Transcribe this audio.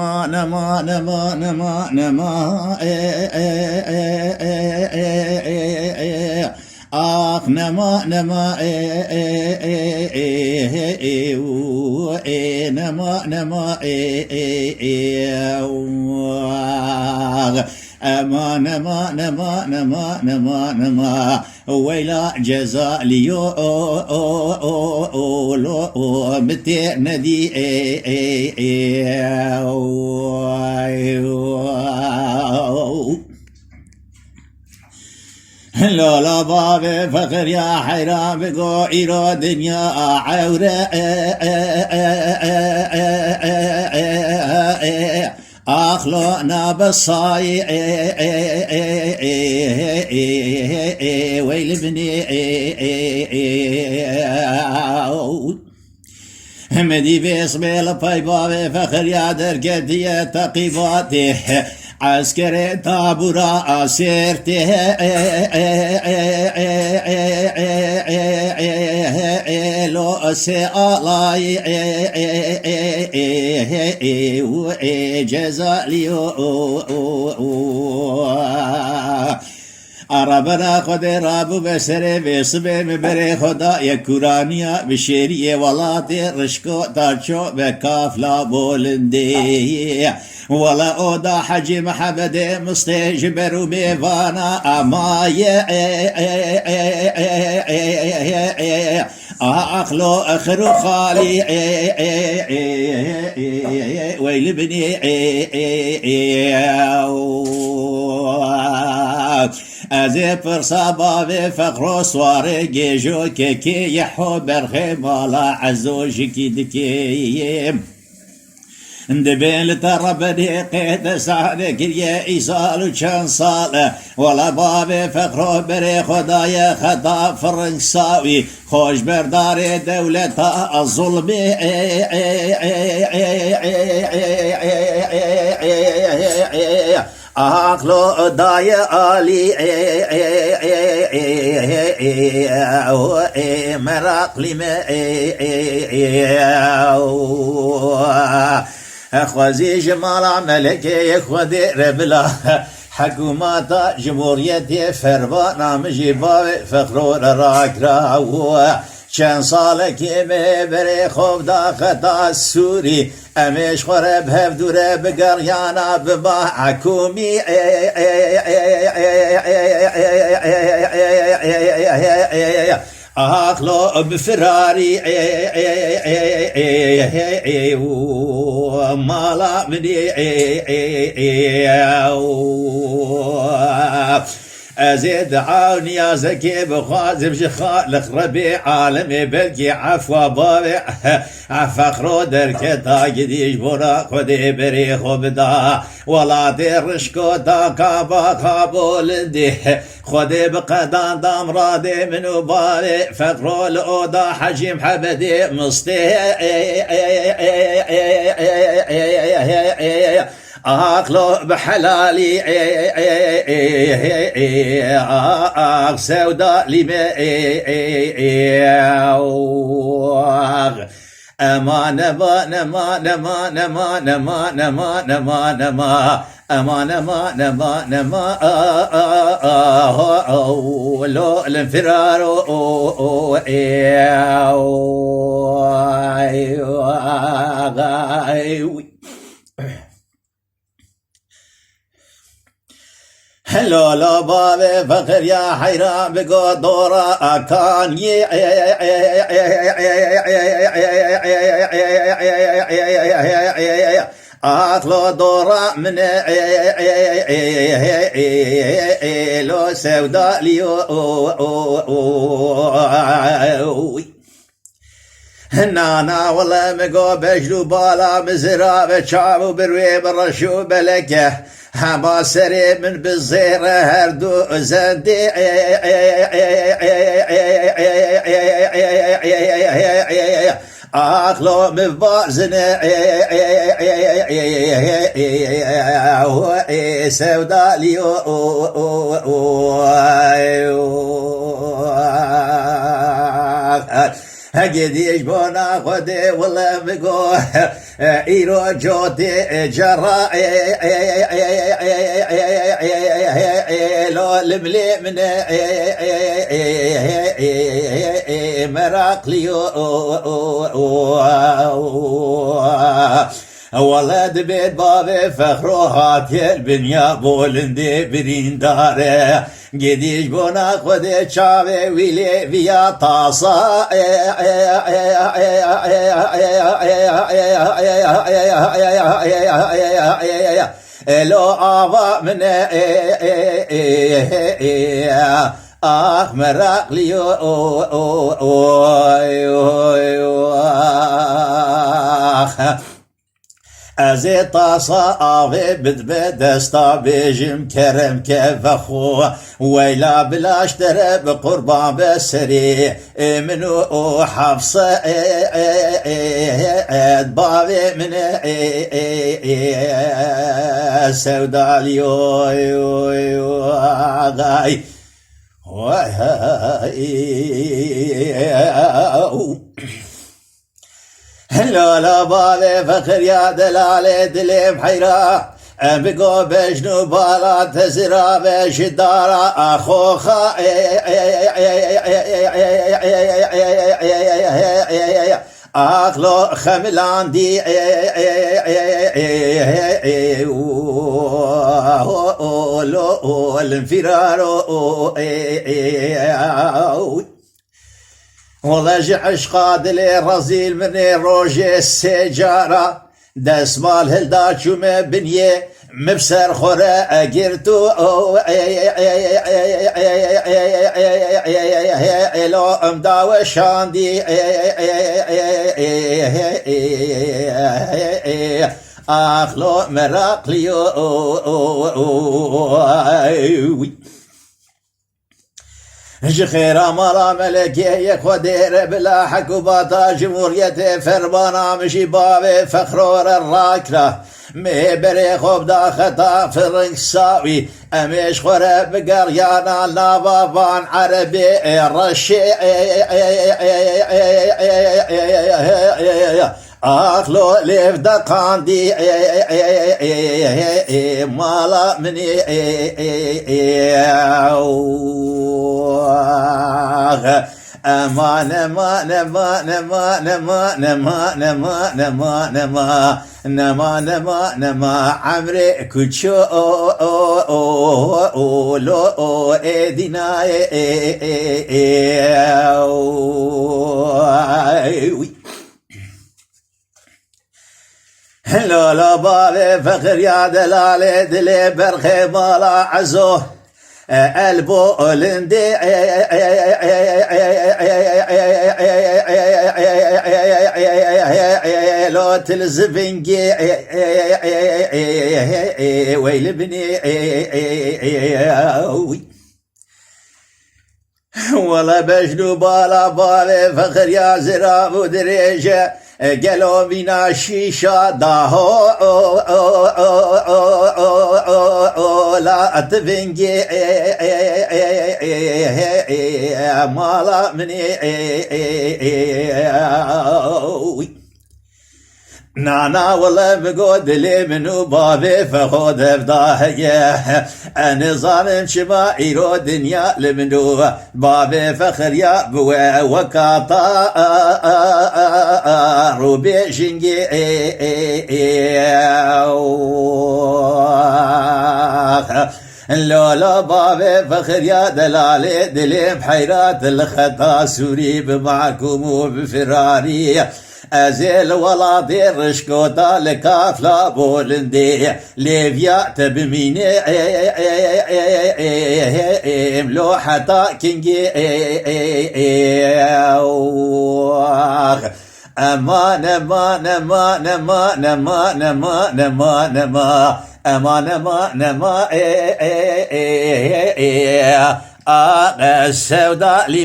نما نما نما نما آخ نما نما نما نما أما نما نما نما نما نما ويلا جزاء ليو متى ندي لا لا باب فخر يا حيران بقو إيرو دنيا عورة أخلقنا بالصاي ويل بني همدي بيصبيل باي فخر يا درقدية تقيباتي عسكري طابورا أسيرته لو سألاي جزاليو عربنا خود رابو بسره بسبه مبره خدا یکورانیا بشیریه ولات رشکو تارچو بکافلا بولنده ولا اودا حجی محمد مستجبرو میوانا امایه اخلو اخرو خالي ويل بني ازي فرصة بابي فقرو صواري جيجو كيكي يحو برخي مالا عزو شكي دكي دبين لتربني قيد سعدك يا إيصال وشان صالة ولا بابي فقرو بري خدايا خطا فرنساوي خوش برداري دولة الظلم عقلو داي آلي مراقلي اخوزي جمال عملك يخوذي ربلا حكومات جمهورية فربانا مجيبا فخرور راكرا چند سال که ببری خوب دا خطا سوری امیش خورب هف دوره بگریانا بما حکومی اخلو بفراري مالا مني أزيد عاوني يا زكي بخازم شخاء لخربي عالمي بلقي عفوا بابي عفخرو درك تاقديش برا خدي بري خبدا ولا دير رشكو دا كابا كابول دي خدي بقدان دام رادي منو بالي فقرو الأوضا حجيم حبدي مصطي أخلو بحلالي سودا لي أما نما نما نما نما نما نما نما نما أما نما نما نما لو الانفرار هلو لا بابي فخر يا حيران بقو دورا أكان أطلو دورا من لو سودا ليو نانا والله مقو بجلو بالا مزرا بشعب بروي برشو بلكه هما سري من بالزيرة هردو زندي أخلو من بازن سودا ليو هجديش بونا خدي والله مقو إيرو جوتي جرا لو الملي من مراقليو ولد بيت بابي فخروهات البنيا بولندي برين داره جديش بونا خودي چاوي ويلي فيا طاسا لو آوا من مراقليو از طاسا آوی بد دستا بیجم کرم که وخو ویلا بلاش دره بقربان بسری منو حفصه باوی من سودالیو آغای لا بالي فخر يا دلالي دلي محيرة بقو بجنو بالا تزرا بشدارة أخوخا أخلو خملان دي الانفرارو والله جعش قادلي رزيل مني روجي السجارة دس مال هلدا شومي بنيه مبسر خورة اگرتو لو امداو شاندي اخلو مراقليو جخيرا مرا ملكي خدير بلا حكوباتا جمهورية فرمانا مشي بابي فخرور الراكرة ميبري خوب دا خطا فرنك ساوي اميش خورة بقريانا لابابان عربي رشي اخلو ليف دقاندي مالا مني امان امان امان امان امان امان امان امان امان نما نما نما عمري كوتشو لو ادينا لا بالي فخر يا دلالي دلي برخي مالا عزو البو لندي لو تلزفنجي ويل بني ولا بجنو بالا بالي فخر يا زراب ودريجه قالوا بينا شيشة داهو لا تفنجي مالا مني نانا والله بقود لي منو بابي فخود افضاهيه انا ظالم شما ايرو دنيا لمنو بابي فخر يا بوا وكاطا روبي شنجي لولا بابي فخر يا دلالي دلي بحيرات الخطا سوري بمعكم وبفراري ازيل ولا دير رشكوتا لكافلا بولندي ليفيا تبميني ملو حتى كينجي امان امان امان امان امان امان امان امان امان امان امان السوداء لي